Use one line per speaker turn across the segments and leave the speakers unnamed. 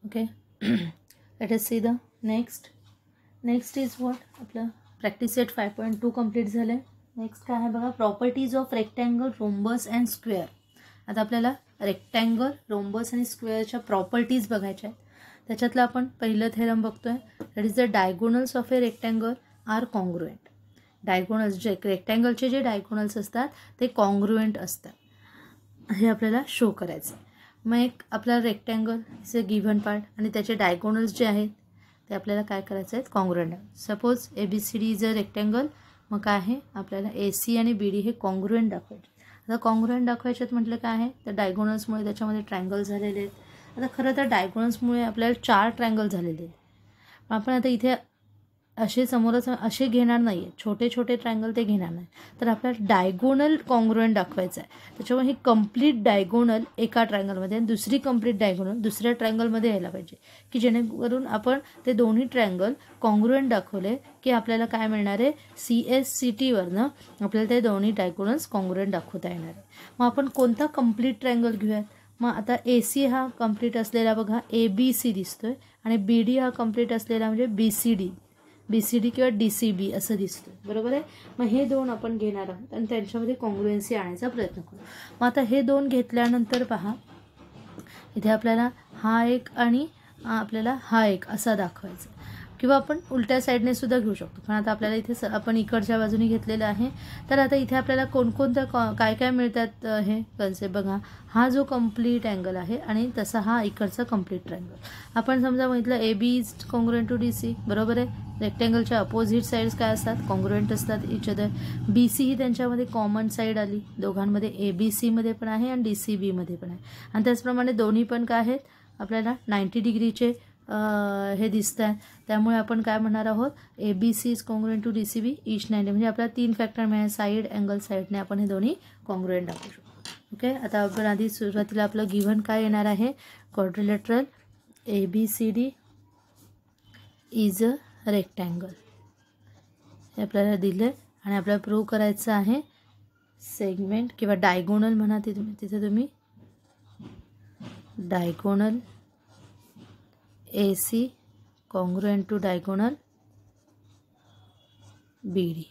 Okay. Let us see the next is what आपला practice set 5.2 complete झाले. Next काय आहे बघा, properties of rectangle, rhombus and square. आता आपल्याला रेक्टँगल, रोम्बस आणि स्क्वेअरच्या प्रॉपर्टीज बघायच्या आहेत. त्याच्यातलं आपण पहिलं थेरम बघतोय, that is the diagonals of a rectangle are congruent. Diagonals जे रेक्टँगलचे जे डायगोनल्स असतात ते कॉन्ग्रुएंट असतात, हे आपल्याला शो करायचं आहे. मग एक आपला rectangle is a given part आणि त्याचे डायगोनल्स जे आहेत ते आपल्याला काय करायचं आहे, congruent. Suppose ABCD is a rectangle, मग काय आहे आपल्याला AC आणि BD हे कॉन्ग्रुएंट दाखवायचे. आता कॉन्ग्रुएंट दाखवायच्यात म्हटलं काय आहे, तर डायगोनल्समुळे त्याच्यामध्ये ट्रायंगल झालेले आहेत. आता खरं तर डायगोनल्समुळे आपल्याला 4 ट्रायंगल झालेले आहेत. आपण आता इथे असे समोरच असे घेणार नाही आहे, छोटे छोटे ट्रायंगल ते घेणार नाही. तर आपल्याला डायगोनल कॉन्ग्रुएंट दाखवायचं आहे. त्याच्यामुळे ही कंप्लीट डायगोनल एका ट्रायंगलमध्ये आणि दुसरी कंप्लीट डायगोनल दुसऱ्या ट्रायंगलमध्ये यायला पाहिजे, की जेणेकरून आपण ते दोन्ही ट्रायंगल कॉन्ग्रुएंट दाखवले की आपल्याला काय मिळणार आहे, CSCTवरनं आपल्याला ते दोन्ही डायगोनल्स कॉन्ग्रुएंट दाखवता येणार आहे. मग आपण कोणता कंप्लीट ट्रायंगल घेऊयात. मग आता AC हा कंप्लीट असलेला बघा ABC दिसतोय आणि BD हा कंप्लीट असलेला म्हणजे BCD किंवा DCB असं दिसतं, बरोबर आहे. मग हे दोन आपण घेणार आहोत आणि त्यांच्यामध्ये कॉन्ग्रुएन्सी आणायचा प्रयत्न करू. मग आता हे दोन घेतल्यानंतर पहा, इथे आपल्याला हा एक आणि आपल्याला हा एक असा दाखवायचा, किंवा आपण उलट्या साईडने सुद्धा घेऊ शकतो. पण आता आपल्याला इथे आपण इकडच्या बाजूने घेतलेलं आहे. तर आता इथे आपल्याला कोणकोणत्या काय काय मिळतात हे कन्सेप्ट बघा. हा जो कंप्लीट अँगल आहे आणि तसा हा इकडचा कंप्लीट ट्रायंगल. आपण समजा म्हटलं AB is congruent to DC, बरोबर आहे. रेक्टँगलच्या अपोजिट साईड्स काय असतात, कॉन्ग्रुएंट असतात इच अदर. BC ही त्यांच्यामध्ये कॉमन साईड आली, दोघांमध्ये ABC मध्ये पण आहे आणि DCB मध्ये पण आहे. आणि त्याचप्रमाणे दोन्ही पण काय आहेत आपल्याला 90 डिग्रीचे हे दिसत आहे. त्यामुळे आपण काय म्हणणार आहोत, ABC is congruent to DCB each 90, म्हणजे आपल्याला 3 फॅक्टर मिळाले. साईड अँगल साईडने आपण हे दोन्ही कॉन्ग्रुएंट दाखवू शकतो. ओके. आता आपण आधी सुरुवातीला आपलं गिव्हन काय येणार आहे, quadrilateral ABCD is a rectangle हे आपल्याला दिलं आणि आपल्याला प्रूव्ह करायचं आहे सेगमेंट किंवा डायगोनल म्हणा तिथे तुम्ही diagonal AC congruent to diagonal BD.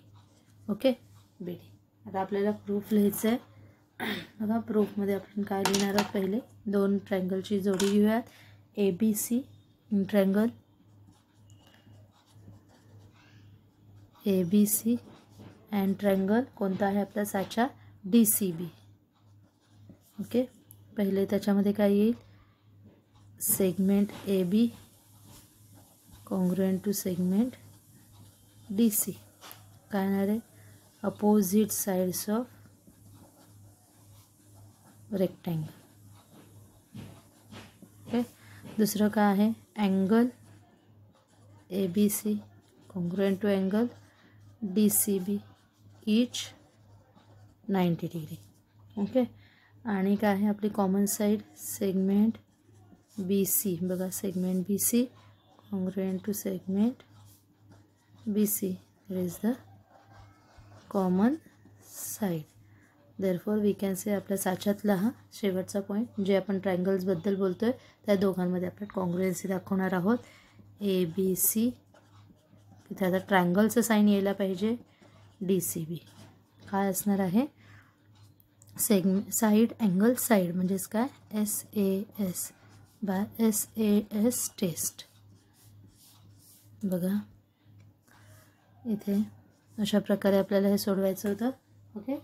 Okay, BD. आता आपल्याला प्रूफ लिहायचं आहे. बघा प्रूफमध्ये आपण काय लिहिणार आहोत, पहिले दोन ट्रायंगलची जोडी घेऊयात. ABC triangle ABC and triangle कोणता आहे आपला साचा, DCB. ओके. पहिले त्याच्यामध्ये काय येईल, segment AB congruent to segment DC. काय येणार आहे, opposite sides of rectangle. Okay. दुसरं काय आहे, angle ABC congruent to angle DCB each 90 degree. Okay. आणि काय आहे आपली कॉमन साईड, सेगमेंट BC. बघा segment BC congruent to segment BC, there is the common side. therefore we can say आपल्या साच्यातला हा शेवटचा पॉईंट, जे आपण ट्रायंगल्सबद्दल बोलतोय त्या दोघांमध्ये आपण कॉन्ग्रुएन्सी दाखवणार आहोत. ABC तिथे आता ट्रायंगलचं साईन यायला पाहिजे. DCB काय असणार आहे, साईड अँगल साईड म्हणजेच काय, SAS बाय SAS टेस्ट. बघा इथे अशा प्रकारे आपल्याला हे सोडवायचं होतं. ओके.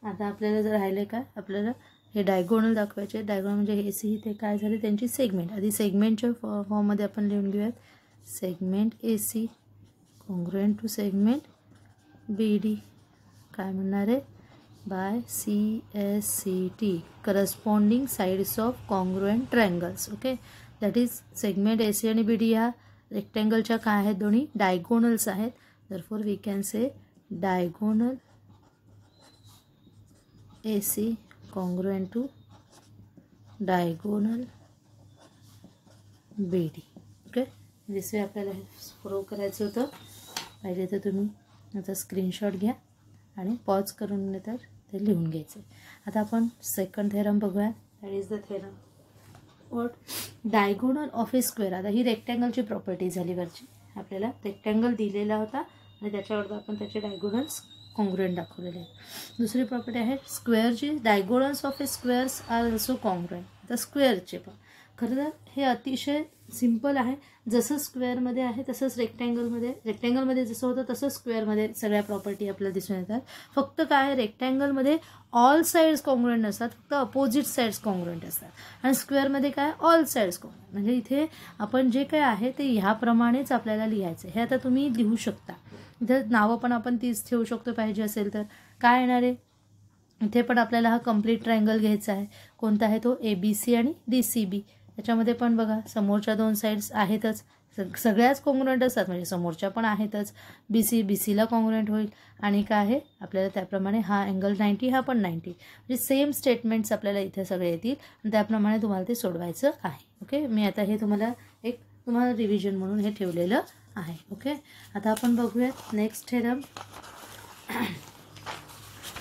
आता आपल्याला जर राहिले काय, आपल्याला हे डायगोनल दाखवायचे. डायगोनल म्हणजे AC इथे काय झाले त्यांची सेगमेंट. आधी सेगमेंटच्या फॉर्ममध्ये आपण लिहून घेऊयात. Segment AC congruent to segment BD काय म्हणणार आहे, by CSCT corresponding sides of congruent triangles. Okay. That is segment AC आणि BD ह्या रेक्टँगलच्या काय आहेत, दोन्ही डायगोनल्स आहेत. therefore we can say diagonal AC congruent to diagonal BD. Okay. जसे आपल्याला हे प्रूव्ह करायचं होतं. पाहिजे तर तुम्ही आता स्क्रीनशॉट घ्या आणि पॉज करून नंतर ते लिहून घ्यायचे. आता आपण सेकंड थेरम बघूया. That is the theorem what, diagonal of A square. आता ही रेक्टँगलची प्रॉपर्टी झाली वरची. आपल्याला रेक्टँगल दिलेला होता आणि त्याच्यावर आपण त्याचे डायगोनल्स कॉन्ग्रुएंट दाखवलेले आहेत. दुसरी प्रॉपर्टी आहे स्क्वेअरची. Diagonals of a squares are also congruent. आता स्क्वेअरचे पण खरं तर हे अतिशय सिम्पल आहे. जसं स्क्वेअरमध्ये आहे तसंच रेक्टँगलमध्ये जसं होतं तसंच स्क्वेअरमध्ये सगळ्या प्रॉपर्टी आपल्याला दिसून येतात. फक्त काय आहे, रेक्टँगलमध्ये ऑल साईड्स कॉन्ग्रुएंट नसतात, फक्त अपोजिट साईड्स कॉन्ग्रुएंट असतात. आणि स्क्वेअरमध्ये काय, ऑल साईड्स कॉन्ग्रुएंट. म्हणजे इथे आपण जे काय आहे ते ह्याप्रमाणेच आपल्याला लिहायचं. हे आता तुम्ही लिहू शकता. इथे नावं पण आपण तीच ठेवू शकतो पाहिजे असेल तर. काय येणार आहे, इथे पण आपल्याला हा कम्प्लीट ट्रायंगल घ्यायचा आहे. कोणता आहे तो, ABC आणि DCB. त्याच्यामध्ये पण बघा समोरच्या 2 साईड्स आहेतच, सगळ्याच कॉन्ग्रुएंट असतात, म्हणजे समोरच्या पण आहेतच. BCला कॉन्ग्रुएंट होईल. आणि काय आहे आपल्याला त्याप्रमाणे हा अँगल 90, हा पण 90. म्हणजे सेम स्टेटमेंट्स आपल्याला इथे सगळे येतील आणि त्याप्रमाणे तुम्हाला ते सोडवायचं आहे. ओके, मी आता हे तुम्हाला रिव्हिजन म्हणून हे ठेवलेलं आहे. ओके, आता आपण बघूयात नेक्स्ट थेरम.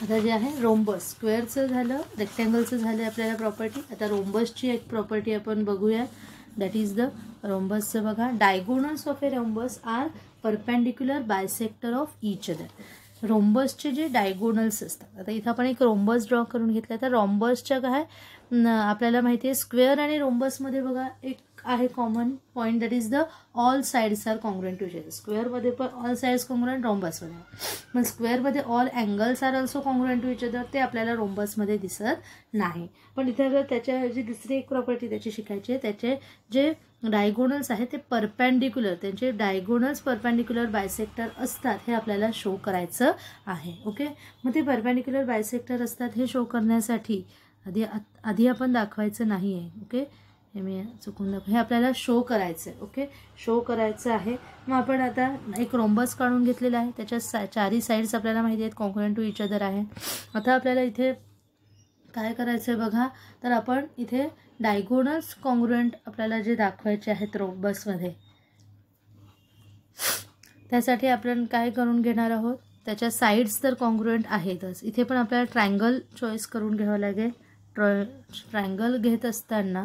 आता जे आहे रोम्बस, स्क्वेअरचं झालं, रेक्टँगलचं झालं आपल्याला प्रॉपर्टी. आता रोम्बसची एक प्रॉपर्टी आपण बघूया. दॅट इज द रोम्बसचं बघा, diagonals of a rhombus are perpendicular bisector of each other. रोम्बसचे जे डायगोनल्स असतात, आता इथं आपण एक रोम्बस ड्रॉ करून घेतला. तर रोम्बसच्या काय आपल्याला माहिती आहे, स्क्वेअर आणि रोम्बसमध्ये बघा एक आहे common point, that is the all sides are congruent to each other. स्क्वेअरमध्ये पण ऑल साईड्स कॉन्ग्रुएंट, रोम्बसमध्ये. मग स्क्वेअरमध्ये all angles are also congruent to each other, ते आपल्याला रोम्बसमध्ये दिसत नाही. पण इथे जर त्याच्या जी दुसरी एक प्रॉपर्टी त्याची शिकायची आहे, त्याचे जे डायगोनल्स आहेत ते परपेंडिक्युलर, त्यांचे डायगोनल्स परपेंडिक्युलर बायसेक्टर असतात, हे आपल्याला शो करायचं आहे. ओके, मग ते परपेंडिक्युलर बायसेक्टर असतात हे शो करण्यासाठी आधी आपण दाखवायचं नाही आहे. ओके, हे मी चुकून हे आपल्याला शो करायचं आहे. ओके, शो करायचं आहे. मग आपण आता एक रोम्बस काढून घेतलेला आहे, त्याच्या चारही साईड्स आपल्याला माहिती आहेत कॉन्ग्रुएंट टू इच अदर आहे. आता आपल्याला इथे काय करायचं आहे बघा, तर आपण इथे डायगोनल्स कॉन्ग्रुएंट आपल्याला जे दाखवायचे आहेत रोम्बसमध्ये, त्यासाठी आपण काय करून घेणार आहोत, त्याच्या साईड्स तर कॉन्ग्रुएंट आहेतच. इथे पण आपल्याला ट्रायंगल चॉईस करून घ्यावं लागेल. ट्रायंगल घेत असताना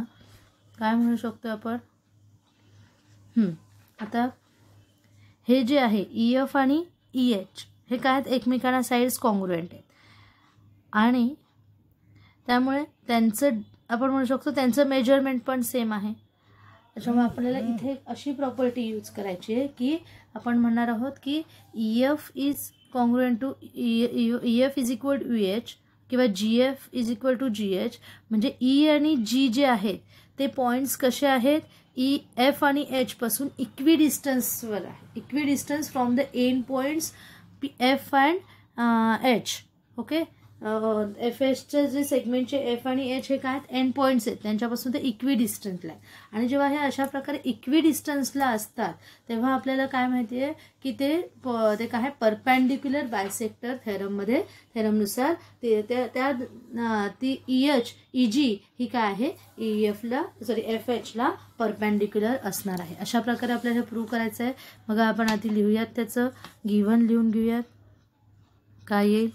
काय म्हणू शकतो आपण, आता हे जे आहे EF आणि EH हे काय आहेत, एकमेकांना साईड्स कॉन्ग्रुएंट आहेत आणि त्यामुळे त्यांचं आपण म्हणू शकतो त्यांचं मेजरमेंट पण सेम आहे. त्याच्यामुळे आपल्याला इथे अशी प्रॉपर्टी यूज करायची आहे की आपण म्हणणार आहोत की EF is congruent to EF is equal to EH किंवा GF is equal to GH. म्हणजे E आणि G जे आहेत ते पॉईंट्स कसे आहेत, F आणि H पासून इक्विडिस्टन्सवर आहे. Equidistance from the end points F and H. Okay, FHचे जे सेगमेंटचे F आणि H हे काय आहेत, एंड पॉईंट्स आहेत, त्यांच्यापासून ते इक्विडिस्टन्सला आहे. आणि जेव्हा हे अशा प्रकारे इक्विडिस्टन्सला असतात तेव्हा आपल्याला काय माहिती आहे की ते काय आहे, परपेंडिक्युलर बायसेक्टर थेरमनुसार ती EH EG ही काय आहे, FHला परपेंडिक्युलर असणार आहे. अशा प्रकारे आपल्याला प्रूव्ह करायचं आहे. मग आपण आधी लिहूयात, त्याचं गिव्हन लिहून घेऊयात काय येईल.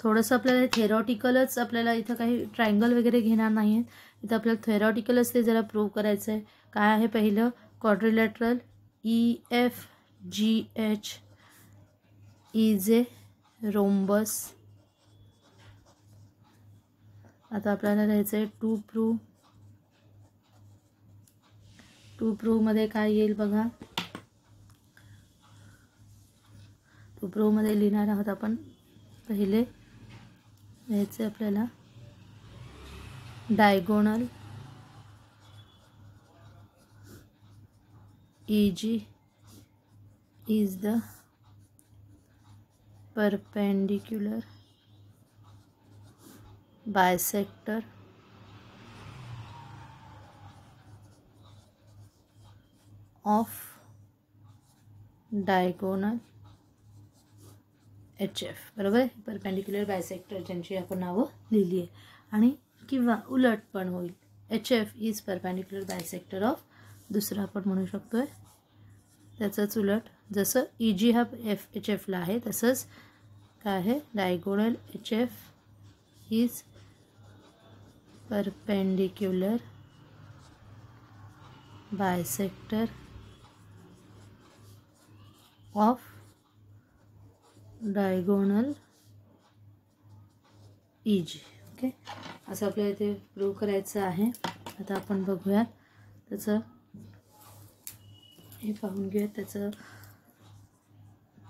थोडंसं आपल्याला थेरॉटिकलच, आपल्याला इथं काही ट्रायंगल वगैरे घेणार नाही आहेत, इथं आपल्याला थेरॉटिकलच ते जरा प्रूव्ह करायचं आहे. काय आहे पहिलं, quadrilateral EFGH is a rhombus. आता आपल्याला लिहायचं आहे टू प्रूव्हमध्ये काय येईल बघा. टू प्रूव्हमध्ये लिहिणार आहोत आपण. पहिले लिहायचं आपल्याला diagonal EG is the perpendicular bisector of diagonal HF. बरोबर, परपेंडिक्युलर बायसेक्टर ज्यांची आपण नावं लिहिली आहे. आणि किंवा उलट पण होईल, HF is perpendicular bisector of, दुसरं आपण म्हणू शकतोय त्याचंच उलट. जसं EG हा HFला आहे तसंच काय आहे, diagonal HF is perpendicular bisector of diagonal EG. Okay, असं आपल्याला इथे प्रूव्ह करायचं आहे. आता आपण बघूयात त्याचं, हे पाहून घेऊयात त्याचं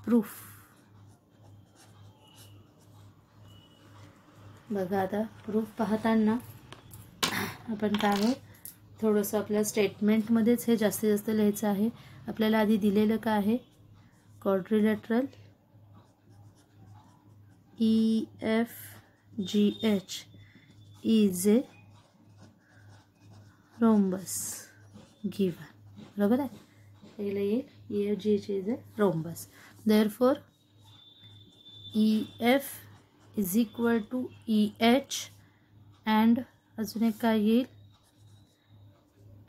प्रूफ. बघा, आता प्रूफ पाहताना आपण काय आहे, थोडंसं आपल्या स्टेटमेंटमध्येच हे जास्तीत जास्त लिहायचं आहे. आपल्याला आधी दिलेलं काय आहे, quadrilateral EFGH is a rhombus given. बरोबर आहे, पहिलं येईल EFGH is a rhombus. Therefore EF is equal to EH and अजून एक काय येईल,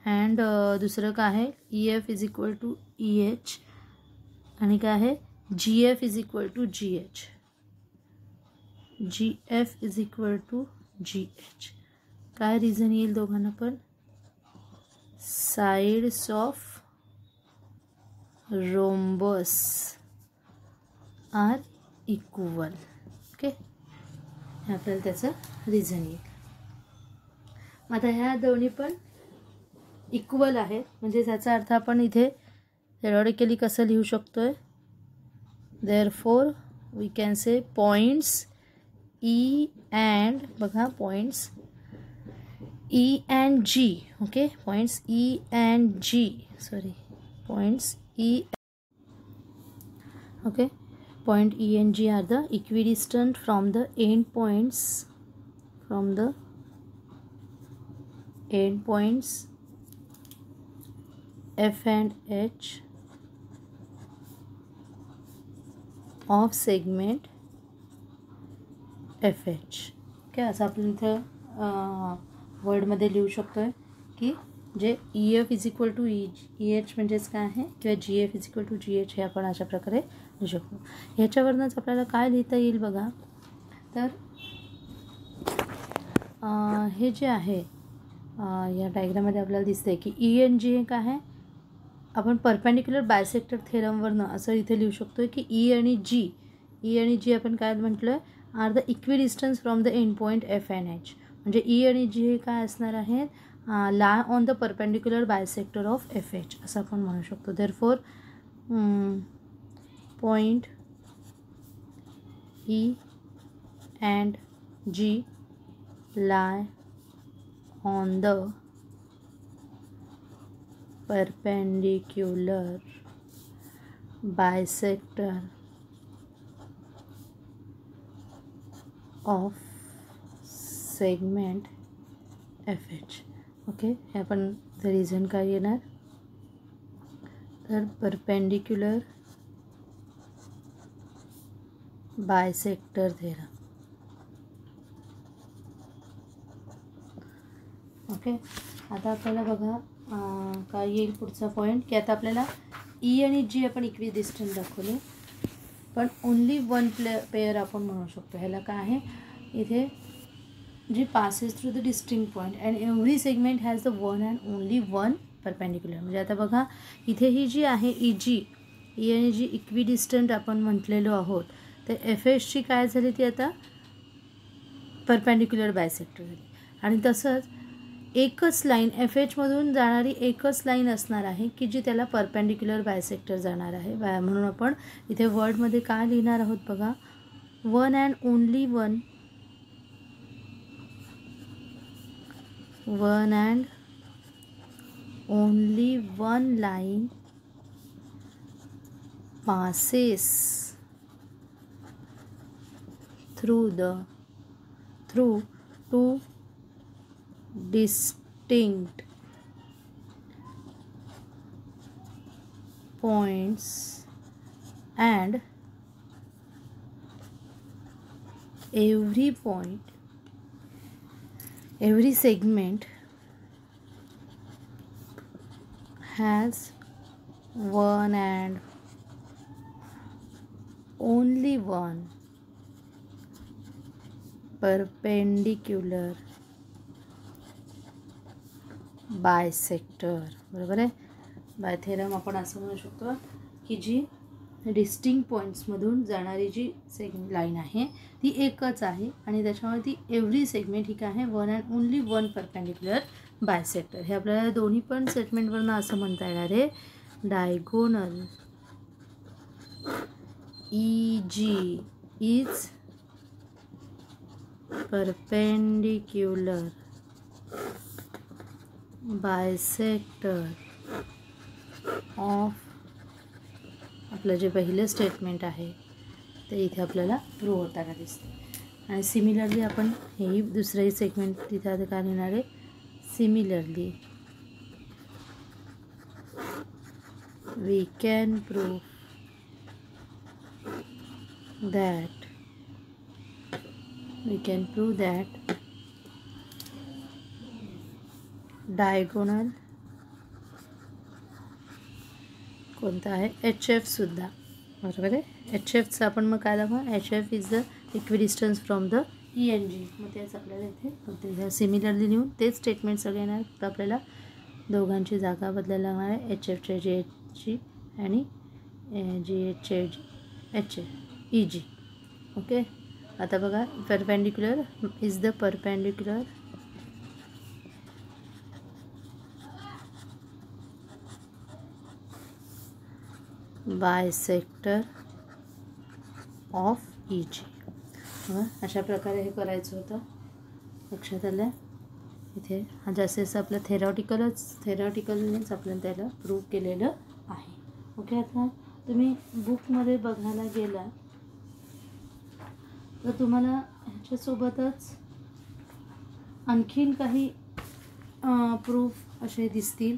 अँड दुसरं काय आहे, EF is equal to EH आणि काय आहे, GF is equal to GH. GF is equal to GH. काय रिझन येईल दोघांना पण, sides of rhombus are equal. Okay, हे आपल्याला त्याचं रिझन येईल. आता ह्या दोन्ही पण इक्वल आहेत, म्हणजे त्याचा अर्थ आपण इथे थेरॉटिकली कसं लिहू शकतोय, therefore we can say points E and, बघा points E and G. Okay, points E and G, sorry points E. Okay, point E and G are the equidistant from the end points, F and H of segment FH. Okay, असं आपण इथं वर्डमध्ये लिहू शकतो आहे की जे EF is equal to EH म्हणजेच काय आहे, किंवा GF is equal to GH हे आपण अशा प्रकारे लिहू शकतो. ह्याच्यावरूनच आपल्याला काय लिहिता येईल बघा, तर हे जे आहे या डायग्राममध्ये आपल्याला दिसतंय की E आणि G हे काय आहे, आपण परपेंडिक्युलर बायसेक्टर थेरमवरनं असं इथे लिहू शकतो की E आणि G आपण काय म्हटलं, are the equidistance from the end point F and H. म्हणजे E आणि G हे काय असणार आहेत, lie on the perpendicular bisector of FH असं आपण म्हणू शकतो. Therefore point E and G lie on the perpendicular bisector of segment FH. Okay, हे आपण रिझन काय येणार, तर परपेंडिक्युलर बायसेक्टर थेरम. ओके, आता आपल्याला बघा काय येईल पुढचा पॉईंट, की आता आपल्याला E आणि G आपण इक्विडिस्टंट दाखवले, पण ओनली वन पेअर आपण म्हणू शकतो. ह्याला काय आहे, इथे जी passes through the distinct point and every segment has the one and only one perpendicular. म्हणजे आता बघा इथे ही जी आहे E आणि G इक्विडिस्टंट आपण म्हटलेलो आहोत, तर FH ची काय झाली, ती आता परपेंडिक्युलर बायसेक्टर झाली. आणि तसंच एकच लाईन FH मधून जाणारी एकच लाईन असणार आहे की जी त्याला परपेंडिक्युलर बायसेक्टर जाणार आहे. म्हणून आपण इथे वर्डमध्ये काय लिहिणार आहोत बघा, one and only one, one and only one line passes through two distinct points and every segment has one and only one perpendicular bisector, बरोबर आहे. बाय थेरम आपण असं म्हणू शकतो की जी डिस्टिंक्ट पॉईंट्समधून जाणारी जी लाईन आहे ती एकच आहे आणि त्याच्यामुळे ती एव्हरी सेगमेंट ही काय आहे, one and only one perpendicular bisector. हे आपल्याला दोन्ही पण स्टेटमेंटवरनं असं म्हणता येणार आहे, diagonal EG is perpendicular bisector of आपलं जे पहिलं स्टेटमेंट आहे ते इथे आपल्याला प्रूव्ह होताना दिसते. आणि सिमिलरली आपण हेही दुसरंही सेगमेंट तिथे आता काय लिहिणार आहे, similarly we can prove that diagonal कोणता आहे, HF सुद्धा, बरोबर आहे. HFचं आपण मग काय दाखवा, HF is the equidistance from the ENG. मग तेच आपल्याला इथे सिमिलरली लिहून तेच स्टेटमेंट सगळे येणार, फक्त आपल्याला दोघांची जागा बदलायला लागणार आहे, HFचे GHची आणि GHचे EG. ओके. आता बघा, perpendicular is the perpendicular bisector of EG. अशा प्रकारे हे करायचं होतं, लक्षात आलं. इथे हा जास्तीत आपलं थेरॉटिकलनेच आपल्याला त्याला प्रूव्ह केलेलं आहे. ओके. आता तुम्ही बुकमध्ये बघायला गेला तर तुम्हाला ह्याच्यासोबतच आणखीन काही प्रूफ असे दिसतील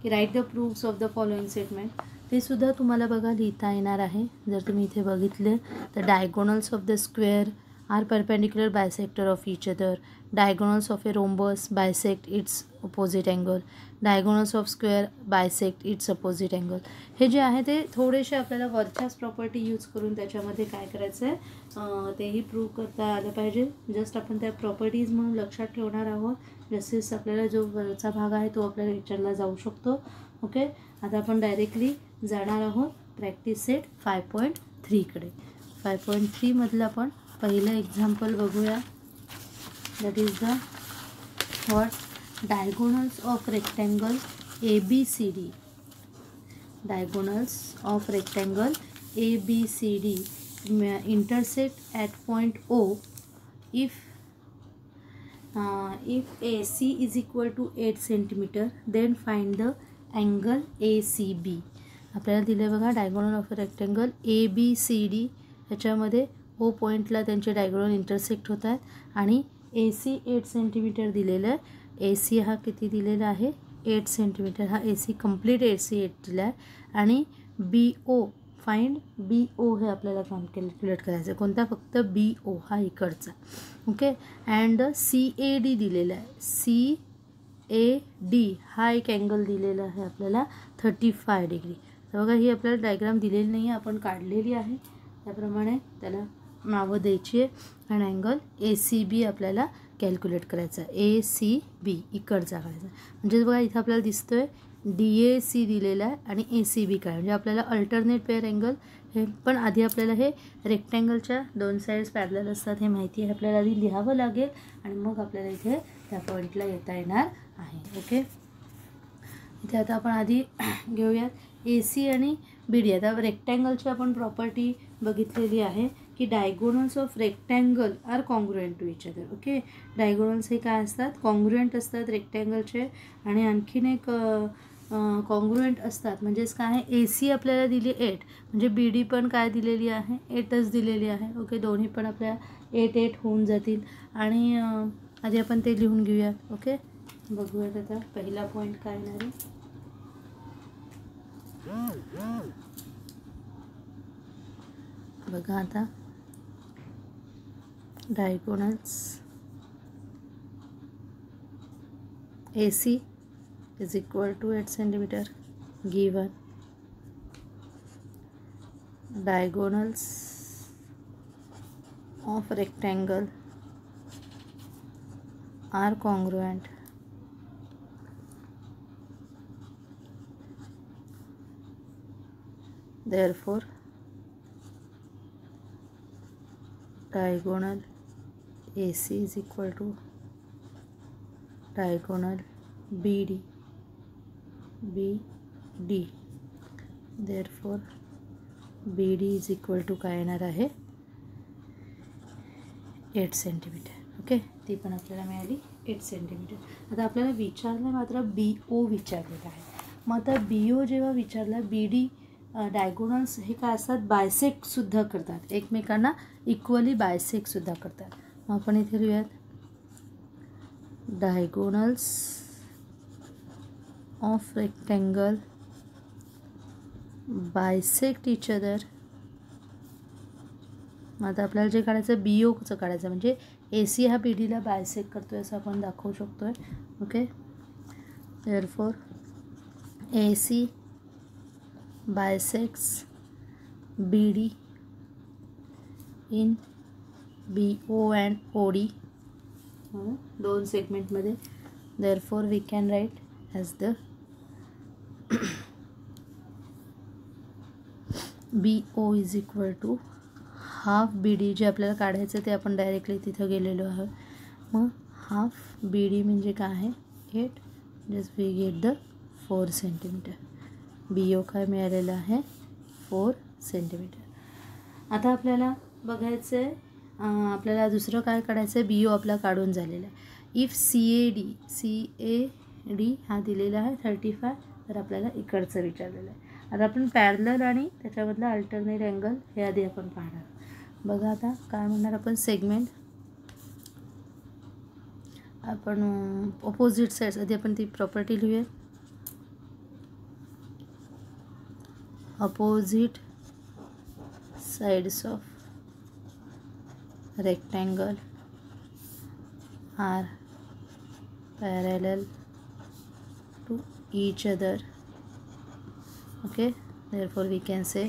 की write the proofs of the following statement. ते सुद्धा तुम्हाला बघा लिहिता येणार आहे. जर तुम्ही इथे बघितले तर diagonals of the square are perpendicular bisector of each other, diagonals of a rhombus bisect its opposite angle, diagonals of square bisect its opposite angle. हे जे आहे ते थोडेसे आपल्याला वरच्याच प्रॉपर्टी यूज करून त्याच्यामध्ये काय करायचं आहे तेही प्रूव्ह करता आलं पाहिजे. जस्ट आपण त्या प्रॉपर्टीज म्हणून लक्षात ठेवणार आहोत. जसेच आपल्याला जो वरचा भाग आहे तो आपल्याला विचारला जाऊ शकतो. ओके. आता आपण डायरेक्टली जाणार आहोत प्रॅक्टिस सेट 5.3 कडे. 5.3 मधलं आपण पहिलं एक्झाम्पल बघूया. That is the diagonals of rectangle ABCD. Diagonals of rectangle ABCD intersect at point O if AC is equal to 8 cm, then find the angle ACB. आपल्याला दिले बघा डायगोनल ऑफ रेक्टँगल ABCD. ह्याच्यामध्ये O पॉईंटला त्यांचे diagonal intersect होत आहेत आणि AC 8 centimetre दिलेलं आहे. AC हा किती दिलेला आहे, 8 सेंटीमीटर. हा AC कम्प्लीट AC 8 दिला आहे. आणि BO फाइंड BO हे आपल्याला कॅल्क्युलेट करायचं आहे. कोणता, फक्त BO हा इकडचा. ओके. अँड CAD दिलेला आहे. CAD हा एक अँगल दिलेला आहे आपल्याला 35 डिग्री. तर बघा ही आपल्याला डायग्राम दिलेली नाही आहे, आपण काढलेली आहे. त्याप्रमाणे त्याला नावं द्यायची आहे आणि अँगल ACB आपल्याला कॅल्क्युलेट करायचा. ACB इकडचा काढायचा. म्हणजे बघा इथं आपल्याला दिसतोय DAC दिलेला आहे आणि ACB काय, म्हणजे आपल्याला अल्टरनेट पेअर अँगल हे पण आधी आपल्याला हे रेक्टँगलच्या दोन साईड्स पॅरलल असतात हे माहिती आहे. आपल्याला आधी लिहावं लागेल आणि मग आपल्याला इथे त्या पॉईंटला येता येणार आहे. ओके. इथे आता आपण आधी घेऊयात AC आणि BD. आता रेक्टँगलची आपण प्रॉपर्टी बघितलेली आहे की diagonals of rectangle are congruent to each other. Okay. Diagonals हे काय असतात, कॉन्ग्रुएंट असतात रेक्टँगलचे. आणि आणखीन एक कॉन्ग्रुएंट असतात, म्हणजेच काय आहे, AC आपल्याला दिली 8, म्हणजे BD पण काय दिलेली आहे, 8च दिलेली आहे. ओके. दोन्ही पण आपल्या 8 होऊन जातील. आणि आधी आपण ते लिहून घेऊयात. ओके. बघूयात आता पहिला पॉईंट काय येणार आहे. बघा आता diagonals AC is equal to 8 cm given. Diagonals of rectangle are congruent therefore diagonal AC is equal to diagonal BD, therefore BD is equal to काय येणार आहे 8 सेंटीमीटर. ओके, ती पण आपल्याला मिळाली 8 सेंटीमीटर. आता आपल्याला विचारलं मात्र BO विचारलेलं आहे. मग आता BO जेव्हा डायगोनल्स BD डायगोनल्स हे काय असतात, बायसेक्टसुद्धा करतात, एकमेकांना इक्वली बायसेक्टसुद्धा करतात. मग आपण इथे लिहूयात diagonals of rectangle bisect each other. मग आता आपल्याला जे काढायचं BOचं काढायचं, म्हणजे AC हा BDला बायसेक्ट करतोय असं आपण दाखवू शकतोय. Okay, therefore AC bisects BD in BO and OD, दोन सेगमेंटमध्ये. Therefore we can write as the BO is equal to half BD. जे आपल्याला काढायचं ते आपण डायरेक्टली तिथं गेलेलो आहोत. मग हाफ BD म्हणजे काय आहे 8, just we get the 4 centimetre. BO काय मिळालेलं आहे 4 सेंटीमीटर. आता आपल्याला बघायचं आहे, आपल्याला दुसरं काय काढायचं आहे, BO आपला काढून झालेला आहे. इफ CAD हा दिलेला आहे 35, तर आपल्याला इकडचं विचारलेलं आहे. आता आपण पॅरलल आणि त्याच्यामधला अल्टरनेट अँगल हे आधी आपण पाहणार. बघा आता काय म्हणणार आपण, सेगमेंट आपण ऑपोजिट साईड्स, आधी आपण ती प्रॉपर्टी लिहूया. Opposite sides of rectangle are parallel to each other. Okay, therefore we can say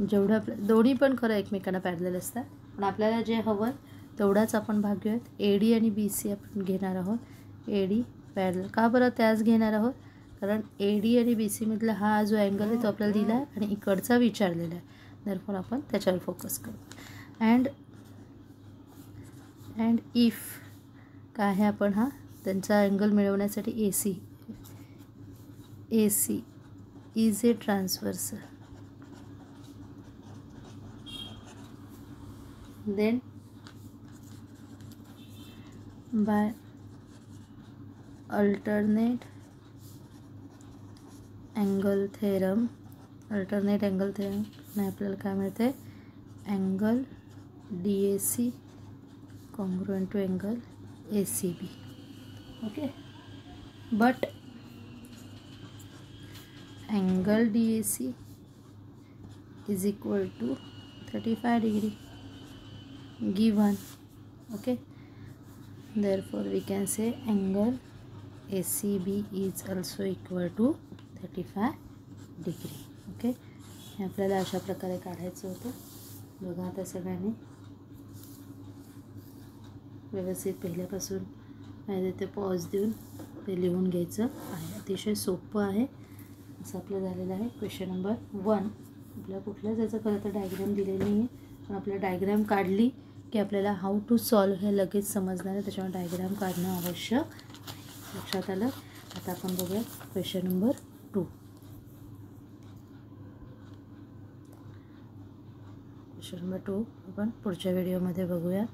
जेवढं दोन्ही पण खरं एकमेकांना पॅरलल असतात, पण आपल्याला जे हवं तेवढाच आपण भाग घेऊयात. AD आणि BC आपण घेणार आहोत. AD पॅरलल का बरं त्याच घेणार आहोत, कारण AD आणि BC मधला हा जो अँगल आहे तो आपल्याला दिला आहे आणि इकडचा विचारलेला आहे. देअरफॉर आपण त्याच्यावर फोकस करू. अँड इफ काय आहे, आपण हा त्यांचा अँगल मिळवण्यासाठी AC is a transversal, then by alternate angle theorem नाही आपल्याला काय मिळते, angle DAC congruent to angle ACB. Okay, but angle DAC is equal to 35 degree given. Okay, therefore we can say angle ACB is also equal to 35 degree. Okay, हे आपल्याला अशा प्रकारे काढायचं होतं. बघा आता सगळ्यांनी व्यवस्थित पहिल्यापासून पाहिजे ते पॉज देऊन ते लिहून घ्यायचं आहे. अतिशय सोपं आहे असं आपलं झालेलं आहे. क्वेश्चन नंबर 1 आपल्याला कुठल्याच याचं खरं तर डायग्राम दिलेलं नाही आहे, पण आपल्याला डायग्राम काढली की आपल्याला हाऊ टू सॉल्व हे लगेच समजणार आहे. त्याच्यामुळे डायग्राम काढणं आवश्यक लक्षात आलं. आता आपण बघूया क्वेश्चन नंबर 2. क्वेश्चन नंबर 2 आपण पुढच्या व्हिडिओमध्ये बघूया.